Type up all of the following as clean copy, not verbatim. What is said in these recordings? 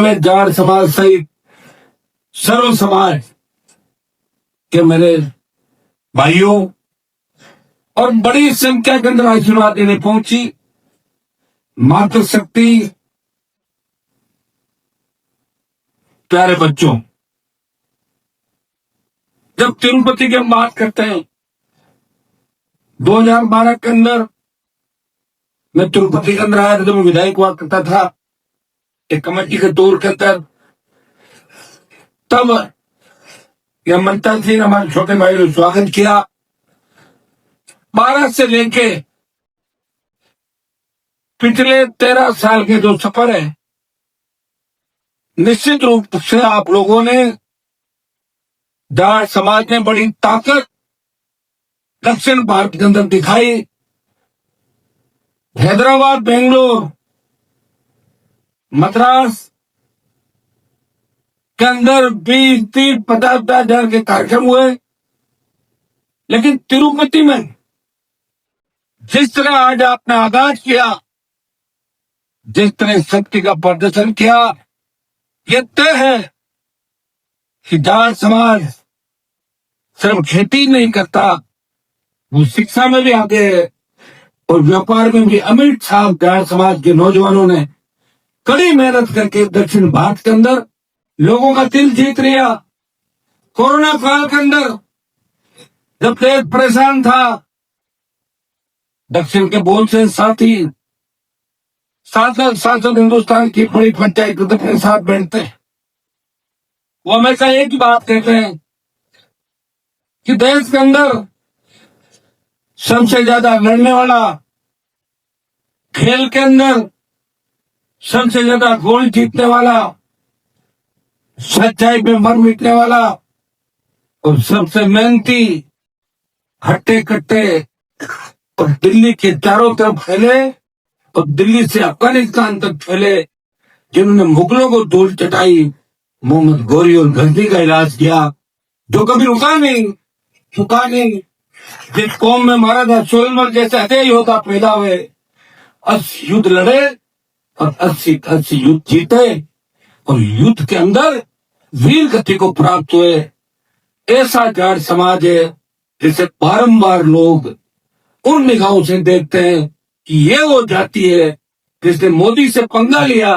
में जाट समाज सहित सर्व समाज के मेरे भाइयों और बड़ी संख्या के अंदर आशीर्वाद देने पहुंची मातृशक्ति प्यारे बच्चों। जब तिरुपति की हम बात करते हैं 2012 के अंदर मैं तिरुपति के अंदर आया था, जब मैं विधायक हुआ करता था एक कमेटी के तौर के अंदर, तब यह मंत्रा जी ने हमारे छोटे भाई ने स्वागत किया। 12 से लेके पिछले 13 साल के जो सफर है, निश्चित रूप से आप लोगों ने जाट समाज ने बड़ी ताकत दक्षिण भारत के अंदर दिखाई। हैदराबाद, बेंगलोर, मद्रास के अंदर 20, 30, 50 हजार के कार्यक्रम हुए, लेकिन तिरुपति में जिस तरह आज आपने आगाज किया, जिस तरह शक्ति का प्रदर्शन किया, ये तय है कि जाट समाज सिर्फ खेती नहीं करता, वो शिक्षा में भी आगे है और व्यापार में भी। अमित शाह जाट समाज के नौजवानों ने कड़ी मेहनत करके दक्षिण भारत के अंदर लोगों का दिल जीत लिया। कोरोना काल के अंदर जब देश परेशान था, दक्षिण के बहुत से साथी सांसद हिंदुस्तान की बड़ी पंचायत अपने साथ बैठते हैं, वो हमेशा एक ही बात कहते हैं कि देश के अंदर सबसे ज्यादा लड़ने वाला, खेल के अंदर सबसे ज्यादा गोल जीतने वाला, सच्चाई पे मर मिटने वाला और सबसे मेहनती, हट्टे कट्टे और दिल्ली के चारों तरफ फैले और दिल्ली से अफगानिस्तान तक फैले, जिन्होंने मुगलों को धूल चटाई, मोहम्मद गौरी और गजनी का इलाज किया, जो कभी रुका नहीं। जिस कौम में महाराजा सोलमल जैसे अजय योद्धा पैदा हुए, 80 युद्ध लड़े और 80 युद्ध जीते और युद्ध के अंदर वीर गति को प्राप्त हुए, ऐसा जाट समाज है जिसे बारंबार लोग उन निगाहों से देखते हैं कि ये वो जाति है जिसने मोदी से पंगा लिया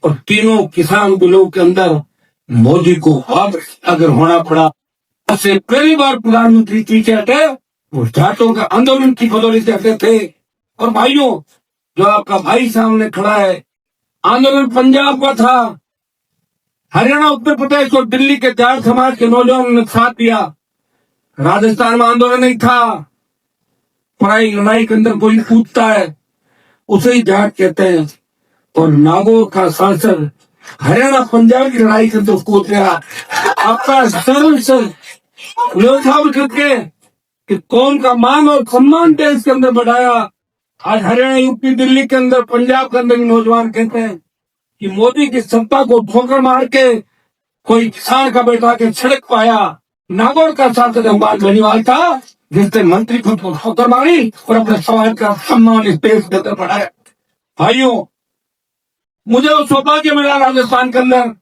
और तीनों किसान बिलों के अंदर मोदी को वापस अगर होना पड़ा, ऐसे पहली बार प्रधानमंत्री पीछे हटे, वो जाटों का आंदोलन की बदौलत से हटे थे। और भाइयों, जो आपका भाई सामने खड़ा है, आंदोलन पंजाब का था, हरियाणा, उत्तर प्रदेश और दिल्ली के जाट समाज के नौजवानों ने साथ दिया। राजस्थान में आंदोलन नहीं था। पराई लड़ाई के अंदर कोई कूदता है उसे ही जाट कहते हैं, और नागौर का सांसद हरियाणा पंजाब की लड़ाई के अंदर कूद गया। आपका सर्व व्यवस्था करके कि कौम का मान और सम्मान देश के अंदर बढ़ाया। आज हरियाणा, यूपी, दिल्ली के अंदर, पंजाब के अंदर नौजवान कहते हैं कि मोदी की सत्ता को ठोकर मार के कोई किसान का बेटा के छिड़क पाया। नागौर का सांसद अम्बाल बेनीवाल था, जिसने मंत्री को ठोकर मारी और अपने समाज का सम्मान इस देश के अंदर बढ़ाया। भाइयों, मुझे वो सौभाग्य मिला राजस्थान के अंदर,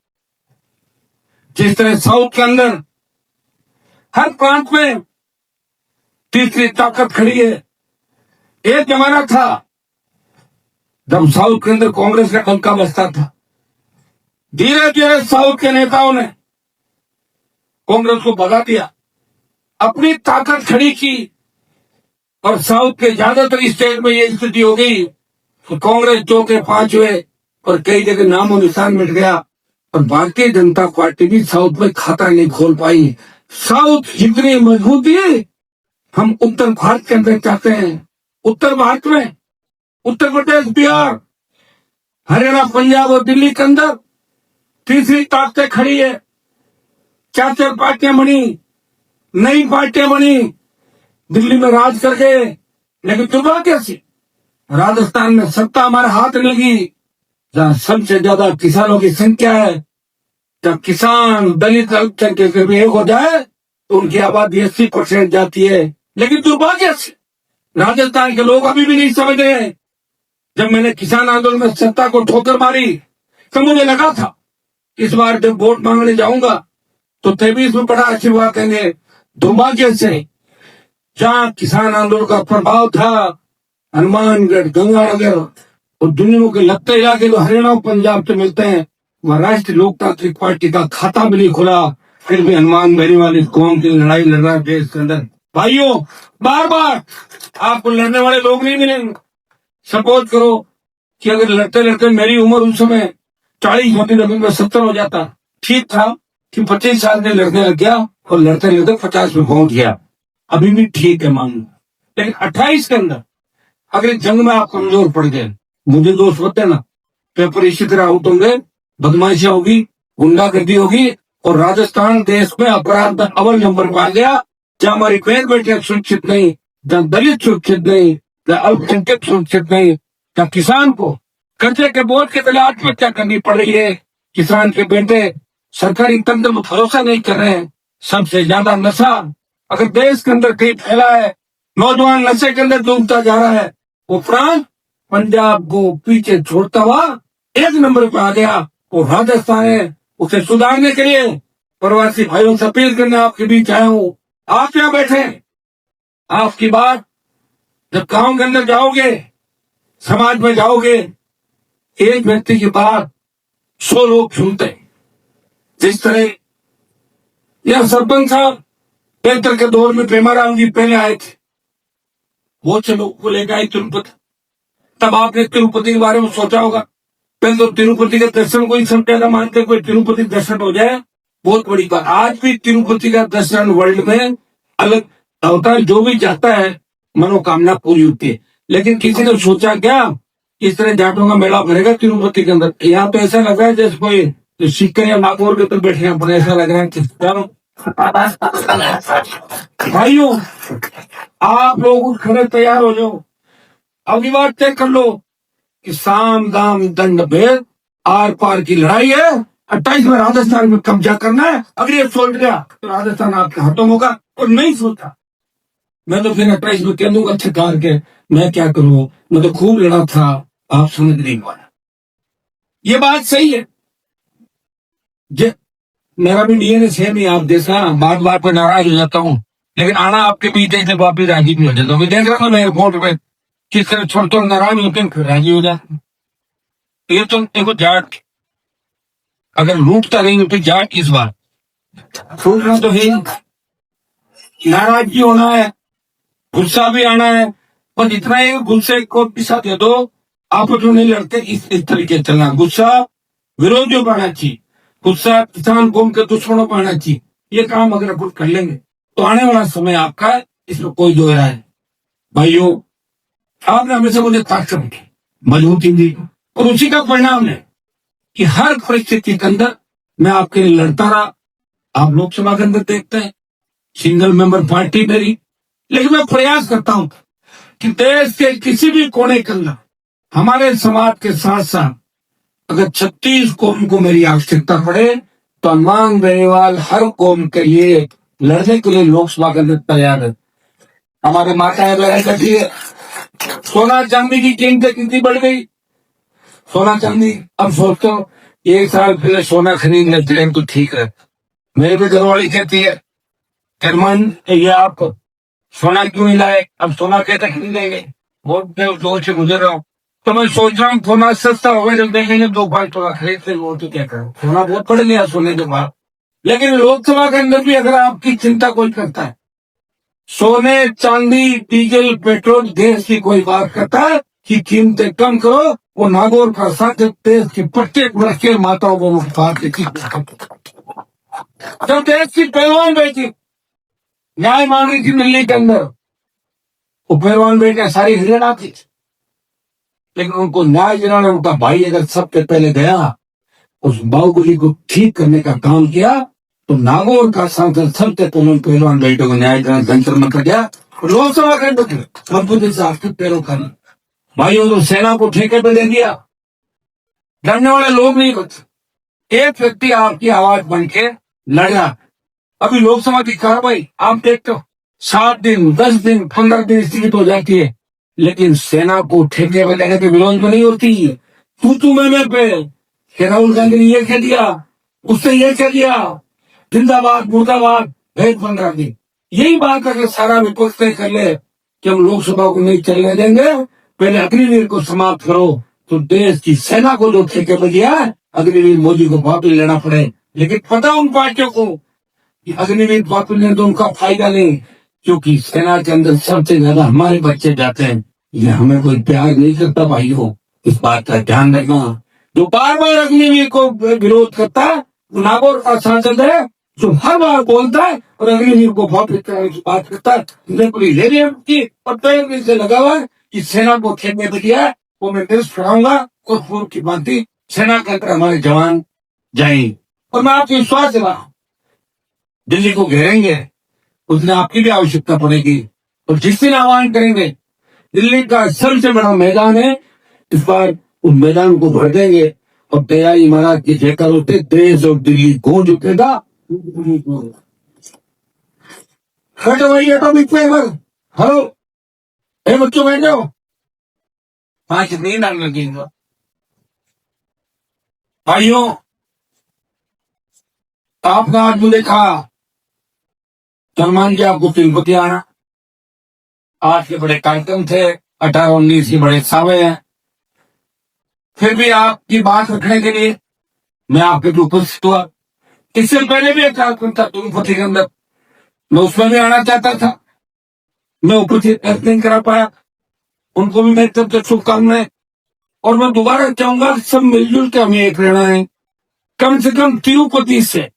जिस तरह साउथ के अंदर हर प्रांत में तीसरी ताकत खड़ी है। एक जमाना था जब साउथ के अंदर कांग्रेस का डंका बजता था। धीरे धीरे साउथ के नेताओं ने कांग्रेस को भगा दिया, अपनी ताकत खड़ी की और साउथ के ज्यादातर स्टेट में ये स्थिति हो गई कि कांग्रेस 2 के 5 हुए और कई जगह नामो निशान मिट गया और भारतीय जनता पार्टी भी साउथ में खाता नहीं खोल पाई। साउथ जितनी मजबूती है, हम उत्तर भारत के अंदर चाहते हैं। उत्तर भारत में उत्तर प्रदेश, बिहार, हरियाणा, पंजाब और दिल्ली के अंदर तीसरी ताकतें खड़ी है। 4 पार्टियां बनी, नई पार्टियां बनी, दिल्ली में राज कर गए, लेकिन दुर्भाग्य से राजस्थान में सत्ता हमारे हाथ में लगी, जहां सबसे ज्यादा किसानों की संख्या है। जब किसान दलित अल्पसंख्यक भी एक हो जाए तो उनकी आबादी 80% जाती है। लेकिन दुर्भाग्य से राजस्थान के लोग अभी भी नहीं समझ रहे हैं। जब मैंने किसान आंदोलन में सत्ता को ठोकर मारी तो मुझे लगा था इस बार जब वोट मांगने जाऊंगा तो 23 में बड़ा आशीर्वाद देंगे। दुर्भाग्य से जहाँ किसान आंदोलन का प्रभाव था, हनुमानगढ़, गंगानगर और दुनिया के लगते इलाके जो हरियाणा और पंजाब से मिलते हैं, वह राष्ट्रीय लोकतांत्रिक पार्टी का खाता भी नहीं खुला, फिर भी हनुमान बहरी वाली कौम की लड़ाई लड़ रहा है देश के अंदर। भाइयों, बार बार आपको लड़ने वाले लोग नहीं मिलेंगे। सपोज करो कि अगर लड़ते लड़ते मेरी उम्र उस समय 40 होती, लेकिन मैं 70 हो जाता, ठीक था कि 25 साल में लड़ने लग गया और लड़ते लड़ते 50 में पहुंच गया, अभी भी ठीक है मान लो। लेकिन 28 के अंदर अगर जंग में आप कमजोर पड़ गए, मुझे दोस्त होते ना, पेपर इसी तरह आउट होंगे, बदमाशियां होगी, गुंडागर्दी होगी और राजस्थान देश में अपराध में अव्वल नंबर पर आ गया, जहाँ हमारी बहन बेटियां सुरक्षित नहीं, जहाँ दलित सुरक्षित नहीं, जहाँ अल्पसंख्यक सुरक्षित नहीं, जहाँ किसान को कर्जे के बोझ के तले आत्महत्या करनी पड़ रही है, किसान के बेटे सरकारी तंत्र में भरोसा नहीं कर रहे हैं। सबसे ज्यादा नशा अगर देश के अंदर कहीं फैला है, नौजवान नशे के अंदर डूबता जा रहा है, उपरांत पंजाब को पीछे छोड़ता हुआ 1 नंबर पर आ गया वो राजस्थान है। उसे सुधारने के लिए प्रवासी भाइयों से अपील करने आपके बीच आया हूँ। आप यहाँ बैठे, आपकी बात जब गांव के अंदर जाओगे, समाज में जाओगे, एक व्यक्ति की बात 100 लोग सुनते हैं। जिस तरह यह सरपंच साहब बेहतर के दौर में प्रेमाराम जी पहले आए थे, बहुत से लोग को लेकर आए तिरुपति, तब आपने तिरुपति के बारे में सोचा होगा। पहले तो तिरुपति के दर्शन को ही सब ज्यादा मानते, कोई तिरुपति दर्शन हो जाए बहुत बड़ी बात। आज भी तिरुपति का दर्शन वर्ल्ड में अलग होता है, जो भी चाहता है मनोकामना पूरी होती है। लेकिन किसी ने सोचा क्या इस तरह जाटों का मेला भरेगा तिरुपति के अंदर? यहाँ तो ऐसा लग रहा है जैसे कोई सिक्कर या नागौर के तो बैठे हैं, पर ऐसा लग रहा है भाइयों, आप लोग खड़े तैयार हो जाओ। अगली बार तय कर लो कि साम दाम दंड भेद आर पार की लड़ाई है। 28 में राजस्थान में कब्जा करना है। अगर ये सोच गया तो राजस्थान आपके हाथों में होगा, और नहीं सोचा मैं तो फिर 28 में कह दूंगा छकार के मैं क्या करूं, मैं तो खूब लड़ा था, आप समझ नहीं पाया। ये बात सही है, मेरा भी डीएनए सेम ही आप जैसा, बार बार पर नाराज हो जाता हूँ, लेकिन आना आपके बीच है वापिस राजी भी हो जाता हूँ। मैं देख रहा हूँ मैं एयरपोर्ट पे किस तरह छोड़ तो नाराज होते हैं, फिर राजी हो जाते हैं। ये तो देखो जाट अगर लूटता रहेंगे तो जाट इस बार छूटना तो है, नाराज भी होना है, गुस्सा भी आना है, पर इतना ही गुस्से को पिसा दे दो, आपस में नहीं लड़ते, इस तरीके से चलना। गुस्सा विरोधियों पर आना चाहिए, गुस्सा किसान कौम के दुश्मनों पर आना चाहिए। ये काम अगर आप कर लेंगे तो आने वाला समय आपका, इसमें कोई दो राय है। भाइयों, आपने हमेशा मुझे ताकत दी, मजबूती दी, और उसी का परिणाम है कि हर परिस्थिति के अंदर मैं आपके लिए लड़ता रहा। आप लोकसभा के अंदर देखते हैं सिंगल मेंबर पार्टी मेरी, लेकिन मैं प्रयास करता हूं कि देश के किसी भी कोने के अंदर हमारे समाज के साथ साथ अगर 36 कौम को मेरी आवश्यकता पड़े तो हनुमान बेनीवाल हर कौम के लिए लड़ने के लिए लोकसभा के अंदर तैयार है। हमारे माताएं बहन बैठी है, सोना चांदी की कीमतें कितनी बढ़ गई, सोना चांदी अब सोचते हो 1 साल पहले सोना खरीद लेते हैं तो ठीक है। मेरी भी घरवाली कहती है करमान ये आप सोना क्यों नहीं लाए, अब सोना कैसे खरीदेंगे, बहुत जोर से गुजर रहा हूँ। तो मैं सोच रहा हूँ सोना सस्ता होगा जब देखेंगे 2-5 तोला खरीद से, वो तो क्या करें, सोना बहुत पड़ गया सोने के बाद। लेकिन लोकसभा के अंदर भी अगर आपकी चिंता कोई करता है, सोने चांदी डीजल पेट्रोल गैस की कोई बात करता है कि कीमतें कम करो, वो नागौर का साथ देश की प्रत्येक वर्ष के माताओं को मुफ्त की। जब देश की पहलवान बेटी न्याय मांग रही थी दिल्ली के अंदर, वो पहलवान बेटियां सारी हरियाणा थी, लेकिन उनको न्याय दिलाने उनका भाई अगर सबसे पहले गया उस बाहुबली को ठीक करने का काम किया, तो नागौर का सांसद सबसे पहले पहलवान बेटों को न्याय दिलाने जंतर मंतर गया। लोकसभा के अंदर से आपके पैरों का भाइयों तो सेना को ठेके पे दे दिया, लड़ने वाले लोग नहीं बचे। एक व्यक्ति आपकी आवाज बन के लड़ा। अभी लोकसभा की कार्रवाई आप देखते हो 7 दिन 10 दिन 15 दिन स्थगित हो जाती है, लेकिन सेना को ठेके पे लेने के विरोध में नहीं होती। तू मैं पे राहुल गांधी ने ये कह दिया उसने ये कह दिया, जिंदाबाद मुर्दाबाद भेद बन रहा थी। यही बात अगर सारा विपक्ष तय कर ले कि हम लोकसभा को नहीं चलने देंगे, पहले अग्निवीर को समाप्त करो, तो देश की सेना को जो ठेके पर दिया है, अग्निवीर मोदी को वापस लेना पड़े। लेकिन पता उन पार्टियों को कि अग्निवीर वापस लेने तो उनका फायदा नहीं, क्योंकि सेना के अंदर सबसे ज्यादा हमारे बच्चे जाते हैं। ये हमें कोई प्यार नहीं करता भाइयों, इस बात का ध्यान रखना। जो बार बार अग्निवीर को विरोध करता है, नागौर का सांसद है जो हर बार बोलता है और अग्निवीर को वापस करने की बात करता है। ले रही है और पैर से लगा हुआ है कि सेना को खेलने पे दिया है, वो मैं देश फड़ाऊंगा और पूर्व की भांति सेना के अंदर हमारे जवान जाएंगे। और मैं आपको विश्वास दिला, दिल्ली को घेरेंगे, उसने आपकी भी आवश्यकता पड़ेगी। और जिस दिन आह्वान करेंगे, दिल्ली का सबसे बड़ा मैदान है, इस बार उस मैदान को भर देंगे और तैयारी महाराज की जयकार होते देश और दिल्ली गूंज उठेगा। हटो भाई, एटॉमिक पेपर, हेलो, ए बच्चों बैठ जाओ, 5 नींद आने लगेगा। भाइयों, आपका आज मुझे कहा सलमान जी आपको तिरुपति आना, आज के बड़े कार्यक्रम थे, 18-19 के बड़े सावे हैं, फिर भी आपकी बात रखने के लिए मैं आपके लिए उपस्थित हुआ। इससे पहले भी एक कार्यक्रम था तिरुपति के अंदर, मैं उसमें भी आना चाहता था, मैं उपस्थित नहीं करा पाया। उनको भी मेरी तरफ से शुभकामनाएं। और मैं दोबारा चाहूंगा सब मिलजुल के हमें एक रहना है। कम से कम तिरुपति से,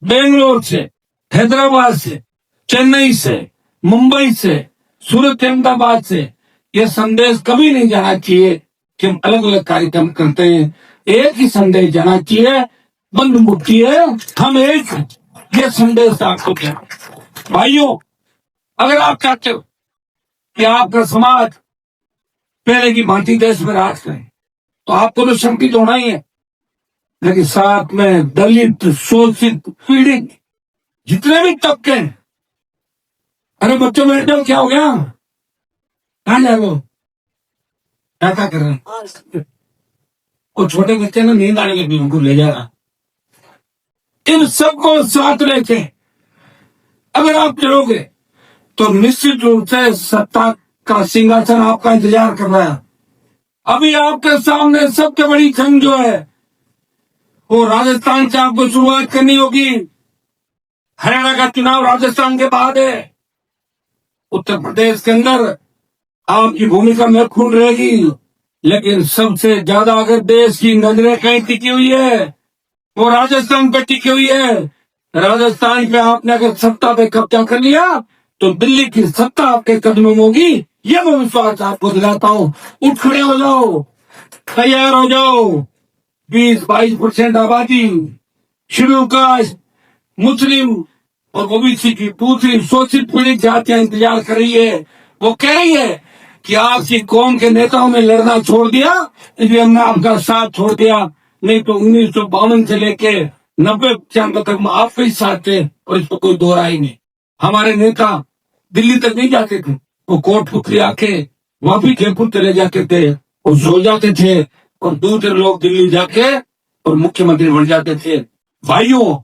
बेंगलोर से, हैदराबाद से, चेन्नई से, मुंबई से, सूरत, अहमदाबाद से यह संदेश कभी नहीं जाना चाहिए कि हम अलग अलग कार्यक्रम करते हैं। एक ही संदेश जाना चाहिए, बंद मुट्ठी है, हम एक। ये संदेश आपको क्या भाइयों, अगर आप चाहते हो कि आपका समाज पहले की भांति देश में राज करे, तो आपको तो संकित होना ही है। लेकिन साथ में दलित, शोषित, पीड़ित जितने भी तबके हैं, अरे बच्चों में क्या हो गया, कहाँ जा रहे हो, क्या कर रहे हैं? वो छोटे बच्चे ना नींद आने लगी, उनको ले जा रहा। इन सबको साथ लेके अगर आप चलोगे तो निश्चित रूप से सत्ता का सिंहासन आपका इंतजार कर रहा है। अभी आपके सामने सबसे बड़ी जंग जो है वो राजस्थान से आपको शुरुआत करनी होगी। हरियाणा का चुनाव राजस्थान के बाद है। उत्तर प्रदेश के अंदर आपकी भूमिका महत्वपूर्ण रहेगी, लेकिन सबसे ज्यादा अगर देश की नजरें कहीं टिकी हुई है वो राजस्थान पे टिकी हुई है। राजस्थान पे आपने अगर सत्ता पे कब्जा कर लिया तो दिल्ली की सत्ता आपके कदमों में होगी, ये मैं विश्वास आपको दिलाता हूँ। उठ खड़े हो जाओ, तैयार हो जाओ। 20-22% आबादी, शेड्यूल कास्ट, मुस्लिम और ओबीसी की दूसरी शोषित पीड़ित जातियां इंतजार कर रही है। वो कह रही है कि आपसी कौम के नेताओं ने लड़ना छोड़ दिया, इसलिए हमने आपका साथ छोड़ दिया। नहीं तो 1952 से लेके 90 तक आपके ही साथ थे और इसको कोई दोहरा ही नहीं। हमारे नेता दिल्ली तक नहीं जाते थे, वो कोटपुतली आके वहां भी जयपुर चले जाते थे और सो जाते थे, और दूसरे लोग दिल्ली जाके और मुख्यमंत्री बन जाते थे। भाइयों,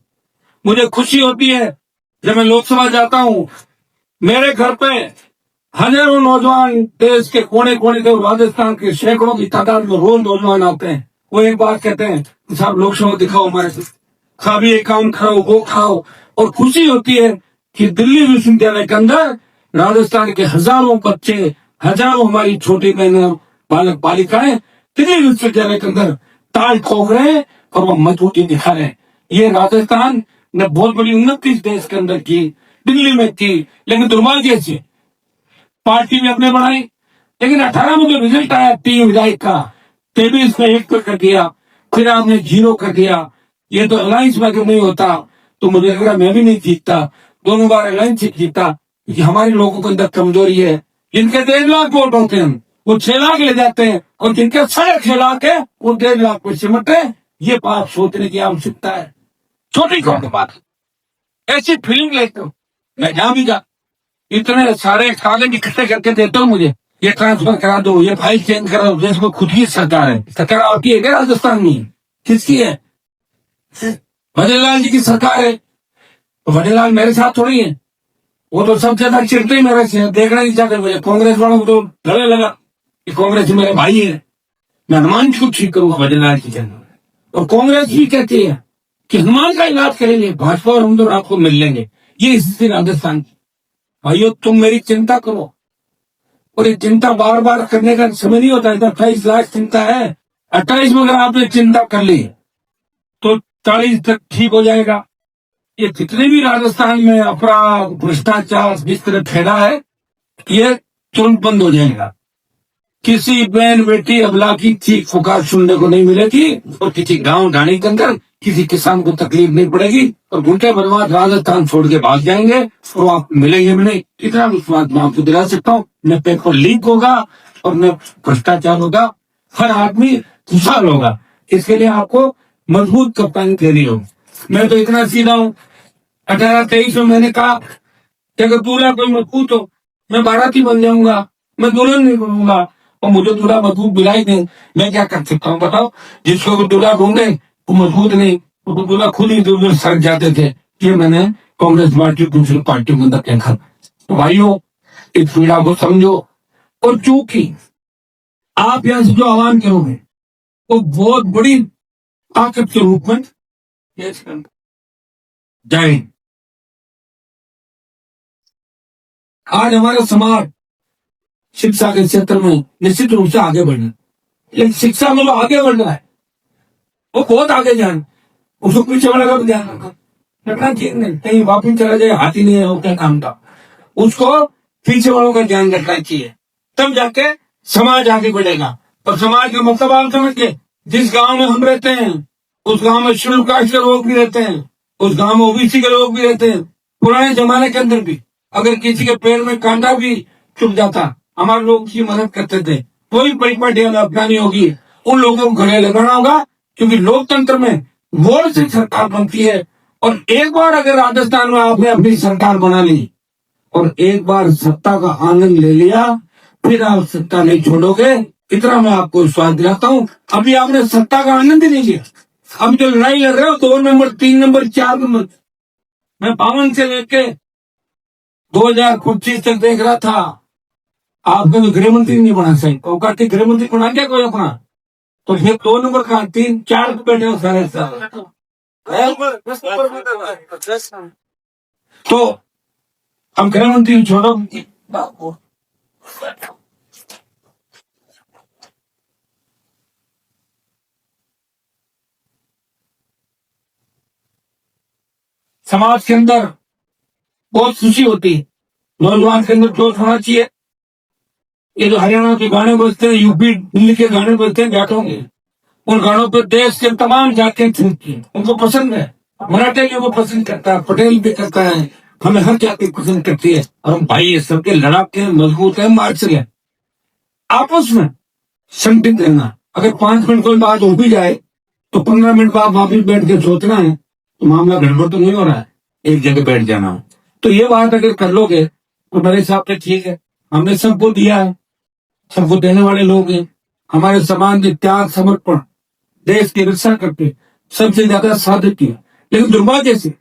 मुझे खुशी होती है जब मैं लोकसभा जाता हूँ, मेरे घर पे हजारों नौजवान देश के कोने कोने के, राजस्थान के सैकड़ों की तादाद में रोज नौजवान आते हैं। वो एक बात कहते हैं, साहब लोकसभा दिखाओ हमारे साहब, ये काम खाओ वो खाओ। और खुशी होती है कि दिल्ली विश्वविद्यालय के अंदर राजस्थान के हजारों बच्चे, हजारों हमारी छोटी बहनें, बालक बालिकाएं दिल्ली विश्वविद्यालय के अंदर ताल ठोक रहे हैं और वो मजबूती दिखा रहे हैं। ये राजस्थान ने बहुत बड़ी उन्नति इस देश के अंदर की, दिल्ली में की, लेकिन दुर्भाग्य से पार्टी भी अपने बढ़ाई। लेकिन 18 में जो रिजल्ट आया 3 विधायक का, 23 में 1 कर दिया, फिर आपने 0 कर दिया। ये तो अलायंस में नहीं होता तो मुझे लग रहा मैं भी नहीं जीतता। दोनों बार अलायंस जीता, क्योंकि हमारे लोगों के अंदर कमजोरी है। जिनके 1.5 लाख वोट होते हैं वो 6 लाख ले जाते हैं, और जिनके 6.5 लाख है वो 1.5 लाख पे सिमटते हैं। ये बात सोचने की आवश्यकता है। छोटी कौन बात, ऐसी फीलिंग लेते हो, मैं जहां भी जा इतने सारे कागज इकट्ठे करके देते हो मुझे, ये ट्रांसफर करा दो, ये फाइल चेंज करा दो। देश में खुद की सरकार है, सरकार आपकी है क्या राजस्थान में? किसकी है? भजनलाल जी की सरकार है, तो भजनलाल मेरे साथ थोड़ी है, वो तो सब ज्यादा चिढ़ते ही मेरे से, देखना नहीं चाहते मुझे। कांग्रेस वालों को तो गले लगा कि कांग्रेस मेरे भाई है, मैं हनुमान जी को ठीक करूंगा भजनलाल जी के अंदर। और कांग्रेस भी कहती है कि हनुमान का इलाज करेंगे, भाजपा और हम तो आपको मिल लेंगे। ये स्थिति राजस्थान की। भाइयों, तुम मेरी चिंता करो, और ये चिंता बार बार करने का समय नहीं होता है। 28 लाख चिंता है, 28 में अगर आपने चिंता कर ली तो 40 तक ठीक हो जाएगा। ये जितने भी राजस्थान में अपराध भ्रष्टाचार जिस तरह फैला है, ये तुरंत बंद हो जाएगा। किसी बहन बेटी अबला की चीख पुकार सुनने को नहीं मिलेगी, और किसी गांव ढाणी के अंदर किसी किसान को तकलीफ नहीं पड़ेगी, और घंटे बर्बाद राजस्थान छोड़ के भाग जाएंगे, और आप मिलेंगे भी नहीं। इतना विश्वास मैं आपको दिला सकता हूँ। न पेपर लीक होगा और न भ्रष्टाचार होगा, हर आदमी खुशहाल होगा। इसके लिए आपको मजबूत कप्तानी देनी होगी। मैं तो इतना सीधा हूँ, 18-23 में मैंने कहा कि अगर दूल्हा कोई मजबूत हो, मैं बाराती बन जाऊंगा, मैं दुल्हन नहीं बनूंगा, और मुझे दूल्हा मजबूत दिलाई दे। मैं क्या कर सकता हूँ बताओ? जिसको भी दूल्हा ढूंढे वो मजबूत नहीं, वो तो दूल्हा खुद ही दूर सड़ जाते थे। ये मैंने कांग्रेस पार्टी दूसरी पार्टियों के अंदर देखा। तो भाइयों, इस पीड़ा को समझो, और चूंकि आप यहाँ से जो आह्वान करोगे वो बहुत बड़ी ताकत के रूप में जय। आज हमारा समाज शिक्षा के क्षेत्र में निश्चित रूप से आगे बढ़ना, लेकिन शिक्षा में वो आगे बढ़ रहा है, वो बहुत आगे जाए, उसको पीछे वाला का भी ध्यान रखना ठीक नहीं, कहीं वापिस चला जाए, हाथी नहीं है वो क्या काम था। उसको पीछे वालों का ध्यान रखना चाहिए, तब जाके समाज आगे बढ़ेगा। और समाज का मतलब आप समझ के, जिस गांव में हम रहते हैं उस गांव में शेड्यूल कास्ट के लोग भी रहते हैं, उस गांव में ओबीसी के लोग भी रहते हैं। पुराने जमाने के अंदर भी अगर किसी के पैर में कांटा भी चुभ जाता, हमारे लोग उसकी मदद करते थे। कोई परिपाटी अपनानी होगी, उन लोगों को गले लगाना होगा, क्योंकि लोकतंत्र में वोट से सरकार बनती है। और एक बार अगर राजस्थान में आपने अपनी सरकार बना ली और एक बार सत्ता का आनंद ले लिया, फिर आप सत्ता नहीं छोड़ोगे, इतना मैं आपको विश्वास दिलाता हूँ। अभी आपने सत्ता का आनंद ही नहीं लिया, अब जो लड़ाई लड़ रहे हो 2 नंबर 3 नंबर 4 नंबर, मैं 52 से लेके 2025 तक देख रहा था, आपने तो गृह मंत्री नहीं बना सही, औकात के गृह मंत्री बना क्या कोई अपना? तो फिर 2 नंबर का 3-4 बैठे हो सारे साल। तो हम गृह मंत्री छोड़ो, समाज के अंदर बहुत खुशी होती है, नौजवान के अंदर जोश होना चाहिए। ये जो हरियाणा के गाने बजते हैं, यूपी दिल्ली के गाने बजते हैं जाटों के, उन गानों पर देश के तमाम जातियां झूमती हैं, उनको पसंद है। मराठे भी वो पसंद करता है, पटेल भी करता है, हमें हर जाति पसंद करती है। और हम भाई सबके लड़ाके हैं, मजबूत है, मार्च है। आपस में संगठित रहना। अगर 5 मिनट कोई बात हो भी जाए तो 15 मिनट बाद वापिस बैठ के सोचना है तो मामला गड़बड़ तो नहीं हो रहा है, एक जगह बैठ जाना। तो ये बात अगर कर लोगे तो मेरे हिसाब से ठीक है। हमने सबको दिया है, सबको देने वाले लोग हैं। हमारे समाज ने त्याग समर्पण देश की रक्षा करके सबसे ज्यादा साधित किया, लेकिन दुर्भाग्य से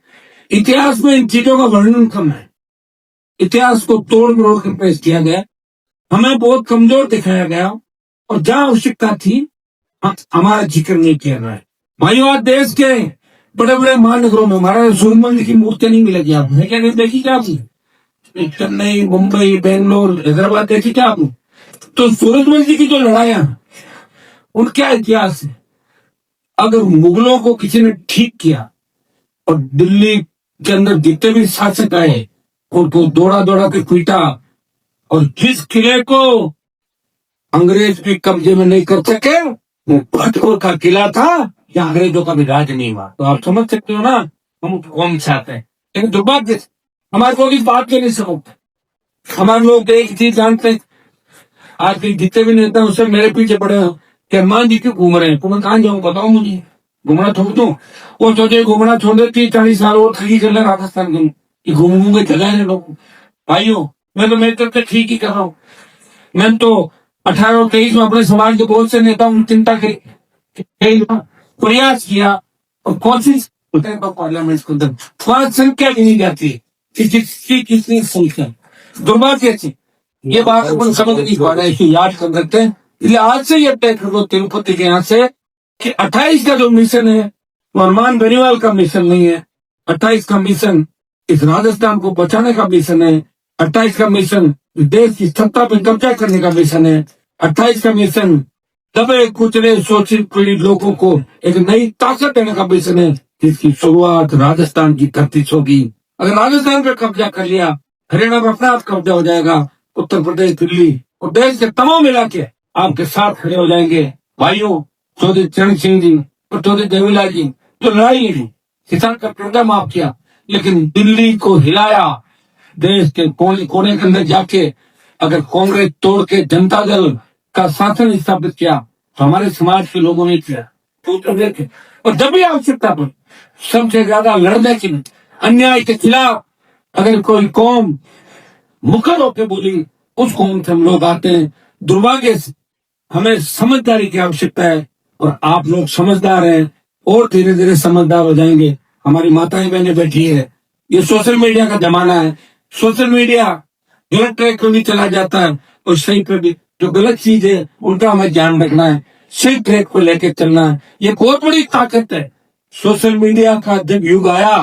इतिहास में इन चीजों का वर्णन कम है। इतिहास को तोड़ मरोड़ कर पेश किया गया, हमें बहुत कमजोर दिखाया गया, और जहां आवश्यकता थी हमारा जिक्र नहीं किया गया। भाइयों, आज देश के बड़े बड़े महानगरों में महाराजा सूरजमल की मूर्ति नहीं मिलेगी। आपने क्या नहीं देखी क्या? आपने चेन्नई, मुंबई, बेंगलोर, हैदराबाद देखी क्या आपने? तो सूरजमल जी की जो लड़ाइयां, उनका इतिहास है। अगर मुगलों को किसी ने ठीक किया और दिल्ली के अंदर जितने भी शासक आए उनको दौड़ा दौड़ा के पीटा, और जिस किले को अंग्रेज भी कब्जे में नहीं कर सके वो फतेहपुर का किला था, या अंग्रेजों का भी राज नहीं हुआ। तो आप समझ सकते हो ना हम कौन चाहते हैं। लेकिन दुर्भाग्य से हमारे लोग इस बात के नहीं समझते। हमारे लोग एक चीज जानते हैं, आज के जितने भी नेता उससे मेरे पीछे पड़े हो कि हनुमान जी क्यों घूम रहे हैं, तो मैं कहाँ जाऊँ बताओ मुझे, घूमना छोड़ दूं? वो सोचे घूमना छोड़ दे, 30-40 साल और खड़ी कर ले राजस्थान के, घूम घूम के जगह है लोग। भाइयों, मैं तो मेरी तरफ से ठीक ही कर रहा हूँ। मैंने तो 18 और 23 में अपने समाज के बहुत से नेताओं की चिंता की, प्रयास किया और कोशिश पार्लियामेंट के अंदर वहां संख्या भी नहीं जाती कि किसकी कितनी संख्या। दुर्भाग्य से ये बात अपन समझ नहीं पा रहे, इसे याद कर सकते हैं। इसलिए आज से ये तय कर लो तिरुपति के यहाँ से कि 28 का जो मिशन है वो हनुमान बेनीवाल का मिशन नहीं है। 28 का मिशन इस राजस्थान को बचाने का मिशन है। 28 का मिशन देश की सत्ता पर कब्जा करने का मिशन है। 28 का मिशन दबे कुचले शोषित पीड़ित लोगों को एक नई ताकत देने का मिशन है, जिसकी शुरुआत राजस्थान की धरती से होगी। अगर राजस्थान पे कब्जा कर लिया, हरियाणा में अपना आप कब्जा हो जाएगा, उत्तर प्रदेश, दिल्ली और देश के तमाम इलाके आपके साथ खड़े हो जाएंगे। भाइयों, चौधरी चरण सिंह जी और चौधरी देवीलाल जी जो लड़ाई है, किसान का कर्जा माफ किया, लेकिन दिल्ली को हिलाया, देश के कोने कोने के अंदर जाके अगर कांग्रेस तोड़ के जनता दल का शासन स्थापित किया तो हमारे समाज के लोगों ने किया। और जब भी आवश्यकता पड़ी सबसे ज्यादा लड़ने के लिए, अन्याय के खिलाफ अगर कोई कौम मुखर होकर बोली, उस कौम से हम लोग आते हैं। दुर्भाग्य से हमें समझदारी की आवश्यकता है और आप लोग समझदार हैं और धीरे धीरे समझदार हो जाएंगे। हमारी माताएं बहनें बैठी है, ये सोशल मीडिया का जमाना है। सोशल मीडिया गलत ट्रैक पर भी चला जाता है और सही पर भी। जो गलत चीज है उनका हमें ध्यान रखना है, सही ट्रैक को लेकर चलना है। ये बहुत बड़ी ताकत है। सोशल मीडिया का जब युग आया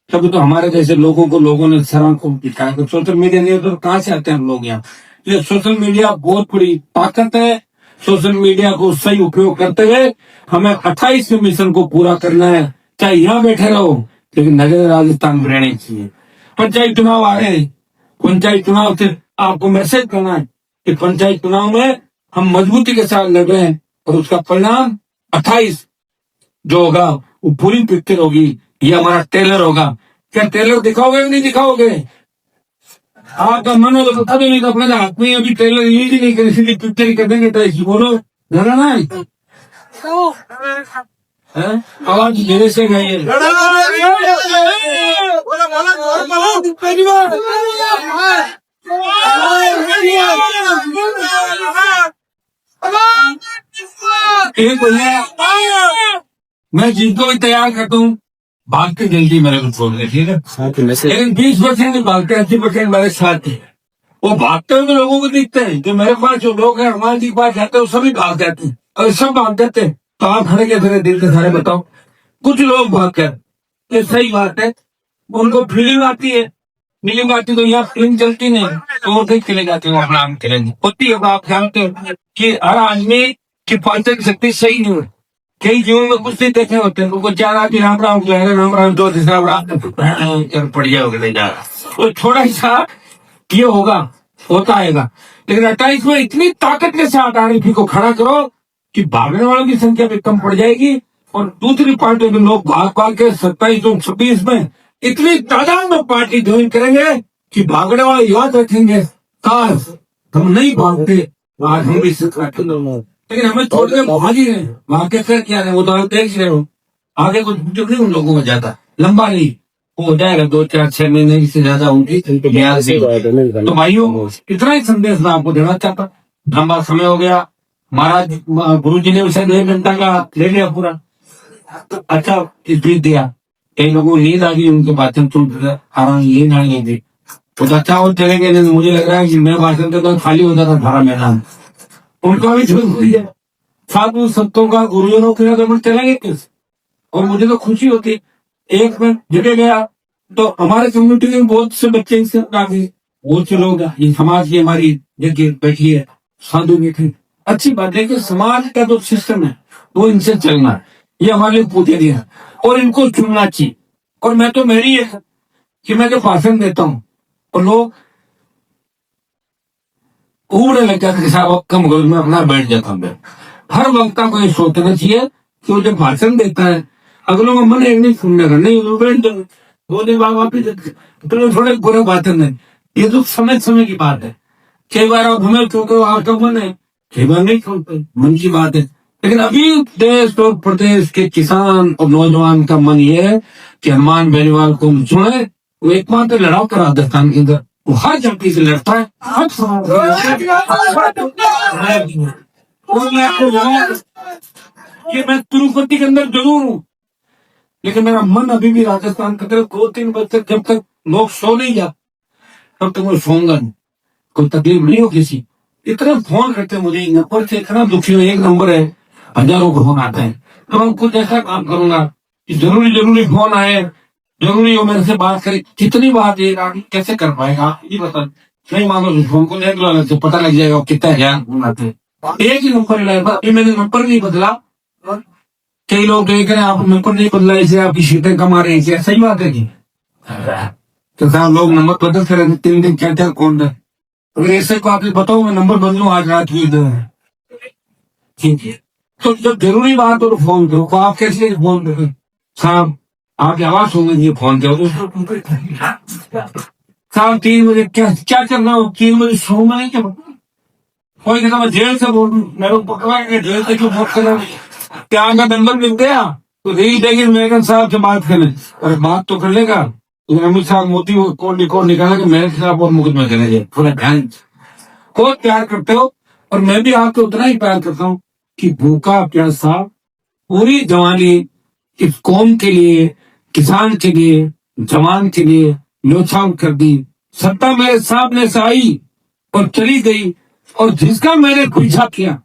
तब तो हमारे जैसे लोगों को लोगों ने सरां को दिखाया। तो सोशल मीडिया नहीं तो कहाँ से आते हैं हम लोग यहाँ। ये सोशल मीडिया बहुत बड़ी ताकत है। सोशल मीडिया को सही उपयोग करते हुए हमें 28 मिशन को पूरा करना है। चाहे यहाँ बैठे रहो, लेकिन नजर राजस्थान में रहनी चाहिए। पंचायत चुनाव आ रहे हैं, पंचायत चुनाव से आपको मैसेज करना है कि पंचायत चुनाव में हम मजबूती के साथ लड़ रहे हैं और उसका परिणाम 28 जो होगा वो पूरी पिक्चर होगी। ये हमारा ट्रेलर होगा। क्या ट्रेलर दिखाओगे नहीं दिखाओगे? आपका मन हो तो बता दो, नहीं तो अपने हाथ में अभी ट्रेलर रिलीज ही नहीं करे, इसलिए पिक्चर ही कर देंगे। तो ऐसी बोलो जरा ना आवाज मेरे से गई है। मैं जिनको भी तैयार करता हूँ भाग के जल्दी मेरे को छोड़ दे, ठीक है? लेकिन 20% भागते, 80% मेरे साथ है। वो भागते हुए लोगों को दिखते हैं कि मेरे पास जो लोग हैं हनुमान जी के पास जाते हैं, वो सभी भाग जाते हैं। अगर सब भाग जाते हैं तो आप खड़े के धरे दिल के सारे बताओ। कुछ लोग भाग कर, ये सही बात है, उनको फीलिंग आती है। फीलिंग आती तो यहाँ फिल्म चलती नहीं, तो वो नहीं चले जाते, वो अपना चलेंगे होती है। आप जानते हो कि हर आदमी की पाचन शक्ति सही नहीं होती। कई जीवन में कुछ नहीं देखे होते हैं, उनको चार आदमी राम राम राम राम दो राम राम पड़ जाओगे। तो थोड़ा सा ये होगा, होता आएगा। लेकिन 28 में इतनी ताकत के साथ आरएफपी को खड़ा करो कि भागने वालों की संख्या भी कम पड़ जाएगी और दूसरी पार्टी के लोग भाग भाग के 27 और 26 में इतनी तादाद में पार्टी ज्वाइन करेंगे कि भागने वाले याद रखेंगे काश हम नहीं भागते, आज हम भी लेकिन हमें छोड़ के भाग ही रहे। भाग के कर क्या रहे, वो तो आप देख रहे हो। आगे कुछ नहीं उन लोगों में जाता, लंबा नहीं हो जाएगा, 2-4-6 महीने से ज्यादा होंगी। तो भाइयों, इतना ही संदेश मैं आपको देना चाहता। लंबा समय हो गया, महाराज गुरु जी ने उसे 1 घंटा का ले लिया पूरा। अच्छा स्पीच दिया, कई लोगों को नींद आ गई, उनके भाषण सुन आराम नींद आ गई थी। तो अच्छा वो चले गए। मुझे लग रहा है कि मैं भाषण देता तो खाली होता था सारा मैदान। उनका भी जरूरी है। साधु संतों का गुरुजनों के तो चलेंगे किस। और मुझे तो खुशी होती, एक मैं जगह गया तो हमारे कम्युनिटी में बहुत से बच्चे इससे बहुत से लोग ये समाज की हमारी जगह बैठी है, साधु बैठे। अच्छी बात है कि समाज का जो सिस्टम है वो इनसे चलना है, ये हमारे लिए पूछे दिया और इनको चुनना चाहिए। और मैं तो मेरी है कि मैं जो भाषण देता हूँ और लोग उड़े लग जाते साहब कम गोल में अपना बैठ जाता हूँ। हर वक्ता को ये सोचना चाहिए कि वो जब भाषण देता है अगलों का मन एक नहीं सुनने का, नहीं वो बैठ जाओ 2 दिन बाद वापिस तो थोड़े बुरे भाषण नहीं। ये तो समय समय की बात है। कई बार आप हमें क्योंकि आपका मन है, कई बार नहीं सुनते, मन की बात है। लेकिन अभी देश और प्रदेश के किसान और नौजवान का मन ये है कि हनुमान बेनीवाल को चुने। वो एकमात्र लड़ाओ का राजस्थान के अंदर वो हर जाति से लड़ता है। और मैं आपको कि मैं तिरुपति के अंदर जरूर हूँ, लेकिन मेरा मन अभी भी राजस्थान की तरफ 2-3 बजे तक, जब तक लोग सो नहीं जाते तब तक मैं सोऊंगा नहीं। कोई तकलीफ नहीं हो किसी, इतना फोन करते हैं मुझे, नंबर से इतना दुखी हूँ। एक नंबर है, हजारों को फोन आते हैं। तो मैं कुछ ऐसा काम करूंगा कि जरूरी जरूरी फोन आए, जरूरी हो मेरे से बात करे। कितनी बात ये आगे कैसे कर पाएगा ये बता। नहीं मानो तो फोन को नहीं बुला लेते, पता लग जाएगा कितना हजार फोन आते हैं। एक ही नंबर लगाया, अभी मैंने नंबर नहीं बदला। कई लोग देख रहे हैं आप नंबर नहीं बदला, इसे आपकी सीटें कमा रहे हैं, क्या सही बात है जी? तो साहब लोग नंबर बदलते रहते, 3 दिन क्या क्या कौन है। अगर ऐसे को आपसे बताओ मैं नंबर बदलू आज रात की इधर, ठीक है। तो जब जरूरी बात हो तो फोन करो, तो आप कैसे फोन करो साहब, आपकी आवाज सुन लीजिए फोन करो साहब। 3 बजे क्या क्या करना हो, 3 बजे सो में नहीं क्या कोई कहता मैं जेल से बोल मेरे को पकड़ा के जेल से क्यों फोन करना। क्या आपका नंबर मिल गया तो यही देखिए मेरे साहब से बात करें, अरे बात तो कर लेगा। अमित शाह मोदी को निकाला कि मेरे खिलाफ और मुकदमा करेंगे, थोड़ा ध्यान। बहुत प्यार करते हो और मैं भी आपको उतना ही प्यार करता हूँ कि भूखा प्यासा पूरी जवानी इस कौम के लिए, किसान के लिए, जवान के लिए न्यौछावर कर दी। सत्ता मेरे सामने से आई और चली गई, और जिसका मैंने पीछा किया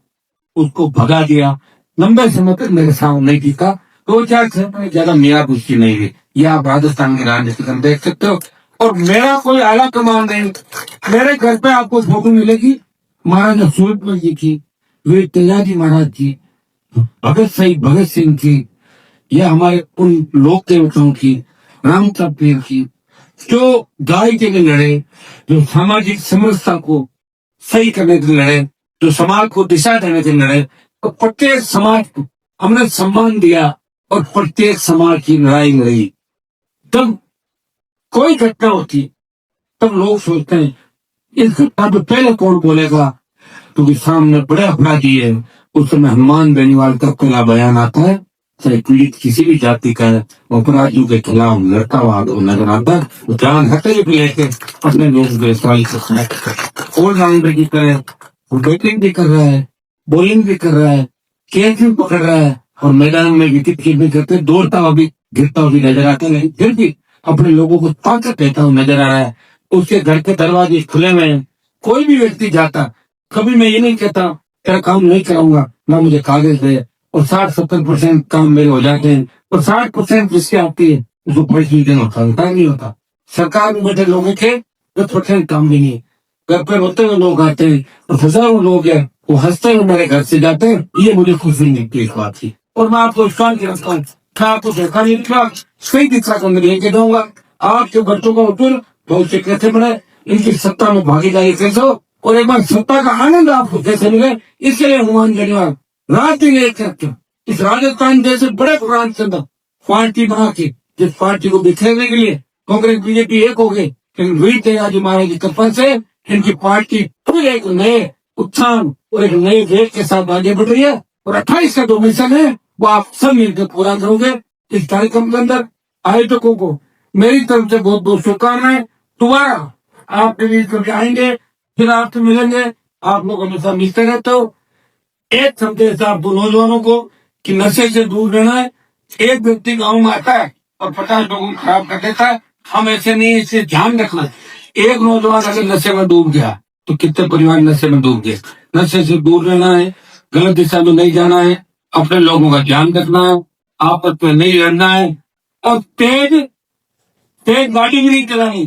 उसको भगा दिया। लंबे समय तक मेरे सामने नहीं टिका, 2-4 में ज्यादा मियाँ पुष्टि नहीं हुई। यह आप राजस्थान के राजनीति में देख सकते हो। और मेरा कोई आला कमान नहीं, मेरे घर पे आपको फोटो मिलेगी महाराजा सूरजमल जी की, वीर तेजाजी महाराज की, भगत सिंह की, यह हमारे उन लोक देवताओं की, राम पीर की, जो गाय के लिए लड़े, जो सामाजिक समरसता को सही करने के लिए लड़े, जो समाज को दिशा देने के लिए लड़े। तो प्रत्येक समाज को हमने सम्मान दिया और प्रत्येक समाज की लड़ाई लड़ी। तब कोई घटना होती तब लोग सोचते हैं इस घटना पे पहले कौन बोलेगा, क्योंकि सामने बड़े अपराधी है। उस समय हनुमान बेनीवाल का पहला बयान आता है, चाहे पीड़ित किसी भी जाति का है, अपराधियों के खिलाफ लड़ता हुआ नजर आता है। जान हटे भी लेके अपने लोग गिरफ्तारी करता है, ऑलराउंडर की तरह वो बैटिंग भी कर रहा है, बॉलिंग भी कर रहा है, कैच भी पकड़ रहा है, और मैदान में विकेट कीपिंग करते दौड़ता हुआ भी गिरता हुआ भी नजर आता है, फिर भी अपने लोगों को ताकत देता हुआ नजर आ रहा है। उसके घर के दरवाजे खुले हुए हैं, कोई भी व्यक्ति जाता, कभी मैं ये नहीं कहता तेरा काम नहीं कराऊंगा ना मुझे कागज दे, और 60-70% काम मेरे हो जाते हैं, और 60% जिसके आती है उसको पैसे होता नहीं होता। सरकार में बैठे लोगों के 10% काम भी नहीं, घर पर रोते हुए लोग आते हैं, और हजारों लोग हैं वो हंसते हुए मेरे घर से जाते हैं। ये मुझे खुशी मिलती है इस बात की, और मैं आपको विश्वास रखता हूँ। आपको धोखा नहीं दिखा, सही दिशा को मैं लेके दूंगा। आपके बच्चों का उज्जवल भविष्य कैसे बने, इनकी सत्ता में भागीदारी कैसे हो, और एक बार सत्ता का आनंद आपको कैसे मिले, इसके लिए हनुमान बेनीवाल रात दिन एक करते इस राजस्थान जैसे बड़े प्रोग्राम के अंदर पार्टी बना के, जिस पार्टी को बिखेरने के लिए कांग्रेस बीजेपी एक हो गई, लेकिन वीर तेजाजी महाराज की कृपा से इनकी पार्टी फिर एक नए उत्थान और एक नए वेग के साथ आगे बढ़ रही है। और 28 का जो मिशन है वो आप सब मिलकर पूरा करोगे। इस कार्यक्रम के अंदर आयोजकों को मेरी तरफ से बहुत बहुत शुभकामनाएं। दोबारा आपके बीच कभी आएंगे, फिर आपसे मिलेंगे, आप लोग हमेशा मिलते रहते हो। एक संदेश आप नौजवानों को कि नशे से दूर रहना है। एक व्यक्ति गांव में आता है और 50 लोगों को खराब कर देता है, हम ऐसे नहीं, इसे ध्यान रखना। एक नौजवान अगर नशे में डूब गया तो कितने परिवार नशे में डूब गए। नशे से दूर रहना है, गलत दिशा में नहीं जाना है, अपने लोगों का ध्यान रखना है, आपस में नहीं लड़ना है, और तेज गाड़ी भी नहीं चलानी।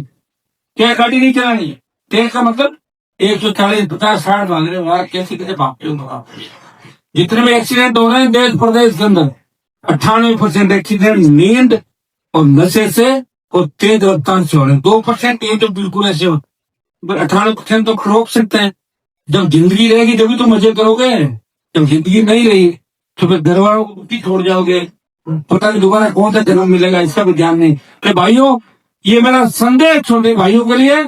क्या गाड़ी नहीं चलानी? तेज का मतलब 140, 50, 60 भाग रहे हो, कैसे कैसे भागते हो आप। जितने भी एक्सीडेंट हो रहे हैं देश प्रदेश के अंदर, 98% एक्सीडेंट नींद और नशे से और तेज रफ्तार से हो रहे हैं। 2% ये तो बिल्कुल ऐसे हो, 98% तो रोक सकते हैं। जब जिंदगी रहेगी तभी तो मजे करोगे, जब जिंदगी नहीं रही तो फिर घर वालों को भी छोड़ जाओगे, पता नहीं दोबारा कौन सा जन्म मिलेगा, इसका भी ध्यान नहीं। तो भाइयों, ये मेरा संदेश छोटे भाइयों के लिए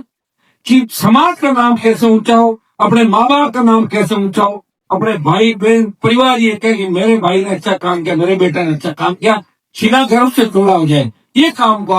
कि समाज का नाम कैसे ऊंचा हो, अपने माँ बाप का नाम कैसे ऊंचा हो, अपने भाई बहन परिवार ये कहे कि मेरे भाई ने अच्छा काम किया, मेरे बेटा ने अच्छा काम किया, सीधा घर से जोड़ा हो जाए। ये काम को